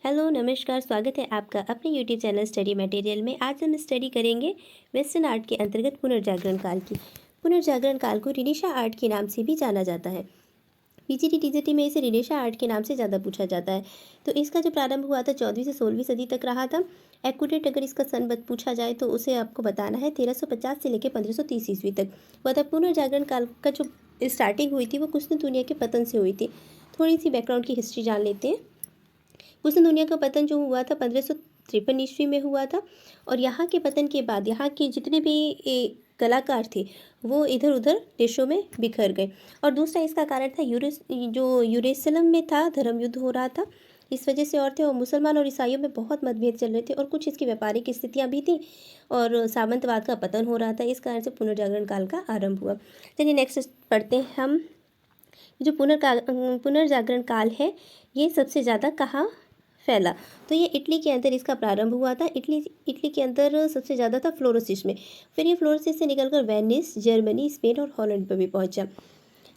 Hello नमस्कार, स्वागत है आपका अपने यूट्यूब चैनल स्टडी मटेरियल में। आज हम स्टडी करेंगे वेस्टर्न आर्ट के अंतर्गत पुनर्जागरण काल की। पुनर्जागरण काल को रिनेशा आर्ट के नाम से भी जाना जाता है। पीजीटी टीजीटी में इसे रिनेशा आर्ट के नाम से ज़्यादा पूछा जाता है। तो इसका जो प्रारंभ हुआ था 14वीं से 16वीं सदी तक रहा था। एक्यूरेट अगर इसका सन पूछा जाए तो उसे आपको बताना है 1350 से लेकर 1530 ईस्वी तक हुआ था। पुनर्जागरण काल का जो स्टार्टिंग हुई थी वो कुस्तुनतुनिया के पतन से हुई थी। थोड़ी सी बैकग्राउंड की हिस्ट्री जान लेते हैं। कुस्तुनतुनिया का पतन जो हुआ था 1553 ईस्वी में हुआ था। और यहाँ के पतन के बाद यहाँ के जितने भी कलाकार थे वो इधर उधर देशों में बिखर गए। और दूसरा इसका कारण था यूरेशलम में था धर्म युद्ध हो रहा था, इस वजह से और थे। और मुसलमान और ईसाइयों में बहुत मतभेद चल रहे थे और कुछ इसकी व्यापारिक स्थितियाँ भी थी और सामंतवाद का पतन हो रहा था। इस कारण से पुनर्जागरण काल का आरंभ हुआ। चलिए नेक्स्ट पढ़ते हैं हम। जो पुनर्जागरण काल है ये सबसे ज़्यादा कहाँ फैला, तो ये इटली के अंदर इसका प्रारंभ हुआ था। इटली के अंदर सबसे ज़्यादा था फ्लोरोसिस में। फिर ये फ्लोरोसिस से निकलकर वेनिस, जर्मनी, स्पेन और हॉलैंड पर भी पहुंचा।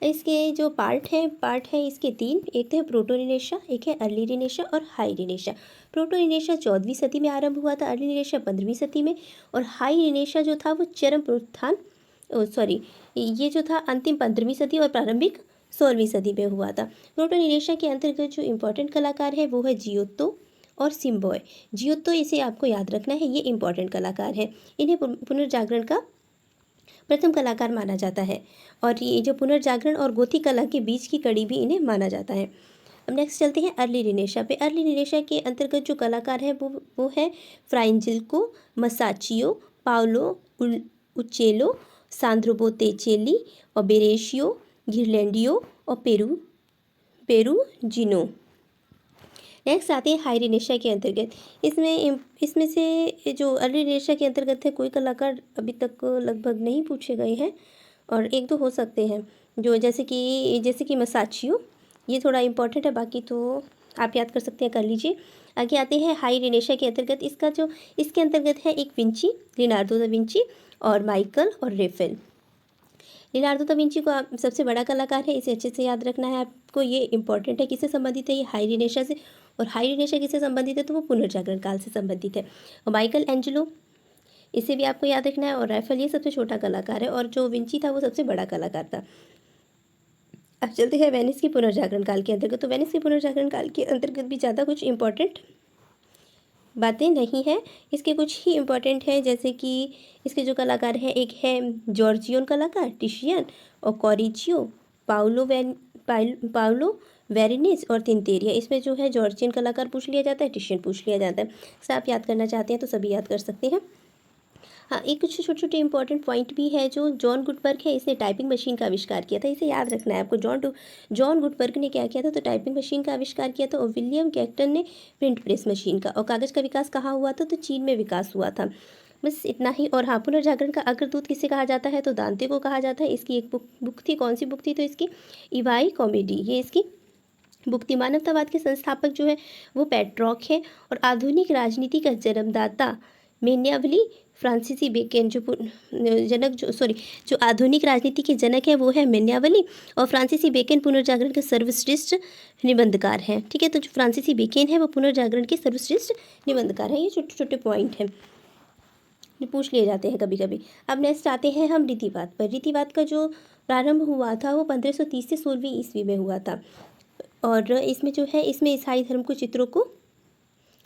इसके जो पार्ट है इसके तीन, एक तो है प्रोटो रिनेशा, एक है अर्ली रिनेशा और हाई रिनेशा। प्रोटो रिनेशा 14वीं सदी में आरंभ हुआ था, अर्ली रिनेशा 15वीं सदी में और हाई रिनेशा जो था वो चरम पुनरुत्थान ये जो था अंतिम 15वीं सदी और प्रारंभिक 16वीं सदी में हुआ था। प्रोटो रिनेशा के अंतर्गत जो इम्पोर्टेंट कलाकार है वो है जियोत्तो और सिम्बॉय। जियोत्तो इसे आपको याद रखना है, ये इम्पोर्टेंट कलाकार है। इन्हें पुनर्जागरण का प्रथम कलाकार माना जाता है और ये जो पुनर्जागरण और गोथिक कला के बीच की कड़ी भी इन्हें माना जाता है। अब नेक्स्ट चलते हैं अर्ली रिनेशा पे। अर्ली रिनेशा के अंतर्गत जो कलाकार है वो है फ्राइंजिल्को, मसाचियो, पाओलो उचेलो, सांद्रो बोत्तिचेली और बेरेशियो, घिरलैंडियो और पेरूजिनो। नेक्स्ट आते हैं हाई रिनेशा के अंतर्गत। इसमें से जो अर्ली रिनेशा के अंतर्गत है कोई कलाकार अभी तक लगभग नहीं पूछे गए हैं और एक दो हो सकते हैं, जो जैसे कि मसाचियो, ये थोड़ा इम्पोर्टेंट है, बाकी तो आप याद कर सकते हैं, कर लीजिए। आगे आते हैं हाई रिनेशा के अंतर्गत। इसके अंतर्गत है एक विंची, लियोनार्डो दा विंची और माइकल और रेफेल। लियोनार्डो दा विंची को आप सबसे बड़ा कलाकार है, इसे अच्छे से याद रखना है आपको, ये इंपॉर्टेंट है। किससे संबंधित है? ये हाई रिनेशा से। और हाई रिनेशा किससे संबंधित है? तो वो पुनर्जागरण काल से संबंधित है। और माइकल एंजेलो, इसे भी आपको याद रखना है। और राफेल ये सबसे छोटा कलाकार है और जो विंची था वो सबसे बड़ा कलाकार था। अब चलते हैं वेनिस की पुनर्जागरण काल के अंतर्गत। तो वेनिस के पुनर्जागरण काल के अंतर्गत भी ज़्यादा कुछ इंपॉर्टेंट बातें नहीं है, इसके कुछ ही इम्पोर्टेंट है, जैसे कि इसके जो कलाकार हैं, एक है जॉर्जियन कलाकार टिशियन और कॉरिजियो, पाउलो वेरिनिस और तिनतेरिया। इसमें जो है जॉर्जियन कलाकार पूछ लिया जाता है, टिशियन पूछ लिया जाता है। सब आप याद करना चाहते हैं तो सभी याद कर सकते हैं। हाँ, एक कुछ छोटे छोटे इंपॉर्टेंट पॉइंट भी है। जो जॉन गुटबर्ग है इसने टाइपिंग मशीन का आविष्कार किया था, इसे याद रखना है आपको। जॉन गुटबर्ग ने क्या किया था? तो टाइपिंग मशीन का आविष्कार किया था। और विलियम गैक्टन ने प्रिंट प्रेस मशीन का। और कागज़ का विकास कहाँ हुआ था? तो चीन में विकास हुआ था। बस इतना ही। और हाँ, पुनर्जागरण का अग्रदूत किसे कहा जाता है? तो दांते को कहा जाता है। इसकी एक बुक थी, कौन सी बुक थी? तो इसकी इवाई कॉमेडी, ये इसकी बुक थी। मानवतावाद के संस्थापक जो है वो पेट्रॉक है। और आधुनिक राजनीति का जन्मदाता मेन्यावली फ्रांसीसी बेकन, जो आधुनिक राजनीति के जनक है वो है मेन्यावली। और फ्रांसीसी बेकन पुनर्जागरण के सर्वश्रेष्ठ निबंधकार हैं। ठीक है, तो जो फ्रांसीसी बेकन है वो पुनर्जागरण के सर्वश्रेष्ठ निबंधकार हैं। ये छोटे छोटे पॉइंट हैं, ये पूछ लिए जाते हैं कभी कभी। अब नेक्स्ट आते हैं हम रीतिवाद पर। रीतिवाद का जो प्रारंभ हुआ था वो 1530 से 16वीं ईस्वी में हुआ था। और इसमें जो है इसमें ईसाई धर्म को चित्रों को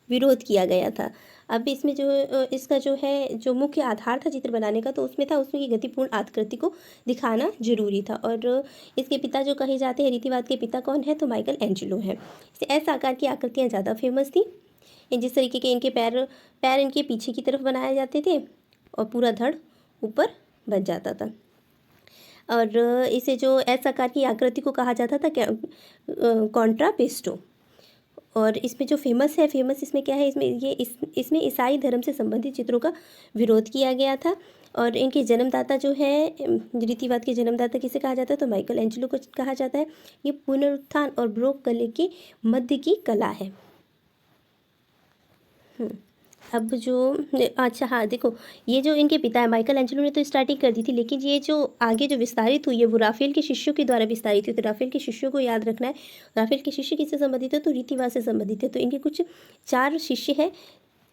विरोध किया गया था। अब इसमें जो इसका जो है जो मुख्य आधार था चित्र बनाने का, तो उसमें की गतिपूर्ण आकृति को दिखाना जरूरी था। और इसके पिता जो कहे जाते हैं, रीतिवाद के पिता कौन है? तो माइकल एंजेलो है। इस आकार की आकृतियाँ ज़्यादा फेमस थी। जिस तरीके के इनके पैर इनके पीछे की तरफ बनाए जाते थे और पूरा धड़ ऊपर बन जाता था। और इसे जो एस आकार की आकृति को कहा जाता था क्या? कॉन्ट्रापेस्टो। और इसमें जो फेमस इसमें क्या है? इसमें ईसाई धर्म से संबंधित चित्रों का विरोध किया गया था। और इनके जन्मदाता जो है, रीतिवाद के जन्मदाता किसे कहा जाता है? तो माइकल एंजेलो को कहा जाता है। ये पुनरुत्थान और ब्रोक कले के मध्य की कला है। अब जो अच्छा हाँ देखो, ये जो इनके पिता है माइकल एंजेलो ने तो स्टार्टिंग कर दी थी, लेकिन ये जो आगे जो विस्तारित हुई है वो राफेल के शिष्यों के द्वारा विस्तारित हुई। तो राफेल के शिष्यों को याद रखना है। राफेल के शिष्य किससे संबंधित है? तो रीतिवाद से संबंधित है। तो इनके कुछ 4 शिष्य हैं।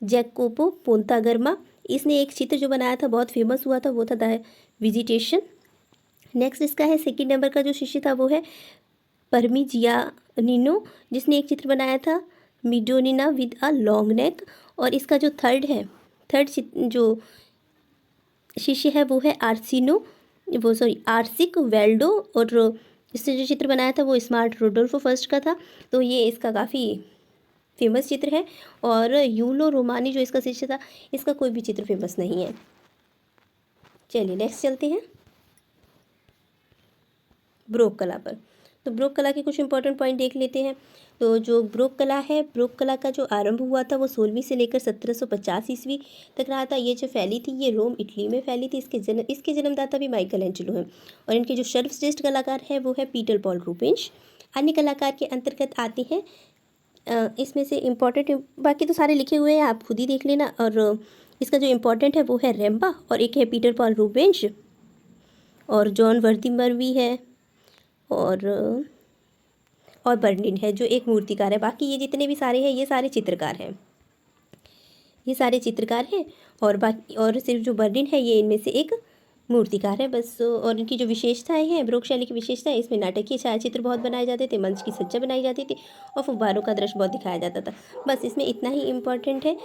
जैकोबो पोंतागर्मा, इसने एक चित्र जो बनाया था बहुत फेमस हुआ था, वो था द विजिटेशन। नेक्स्ट इसका है सेकंड नंबर का जो शिष्य था वो है परमिजियानिनो, जिसने एक चित्र बनाया था मिडोनिना विद अ लॉन्ग नेक। और इसका जो थर्ड जो शिष्य है वो है आर्सिक वेल्डो, और इससे जो चित्र बनाया था वो स्मार्ट रोडोल्फो फर्स्ट का था। तो ये इसका काफ़ी फेमस चित्र है। और यूलो रोमानी जो इसका शिष्य था, इसका कोई भी चित्र फेमस नहीं है। चलिए नेक्स्ट चलते हैं ब्रोक कला पर। तो ब्रोक कला के कुछ इंपॉर्टेंट पॉइंट देख लेते हैं। तो जो ब्रोक कला है, ब्रोक कला का जो आरंभ हुआ था वो 16वीं से लेकर 1750 ईस्वी तक रहा था। ये जो फैली थी ये रोम इटली में फैली थी। इसके जन्मदाता भी माइकल एंजेलो हैं। और इनके जो सर्वश्रेष्ठ कलाकार हैं वो है पीटर पॉल रूबेंस। अन्य कलाकार के अंतर्गत आते हैं इसमें से इम्पॉर्टेंट, बाकी तो सारे लिखे हुए हैं, आप खुद ही देख लेना। और इसका जो इम्पोर्टेंट है वो है रेम्बा, और एक है पीटर पॉल रूबेंस, और जॉन वर्थिमर भी है, और बर्निन है जो एक मूर्तिकार है। बाकी ये जितने भी सारे हैं ये सारे चित्रकार हैं, ये सारे चित्रकार हैं। और बाकी और सिर्फ जो बर्निन है ये इनमें से एक मूर्तिकार है बस। और इनकी जो विशेषताएं हैं, ब्रोक शैली की विशेषताएं, इसमें नाटकीय छायाचित्र बहुत बनाए जाते थे, मंच की सज्जा बनाई जाती थी, और फुब्बारों का दृश्य बहुत दिखाया जाता था। बस इसमें इतना ही इम्पोर्टेंट है।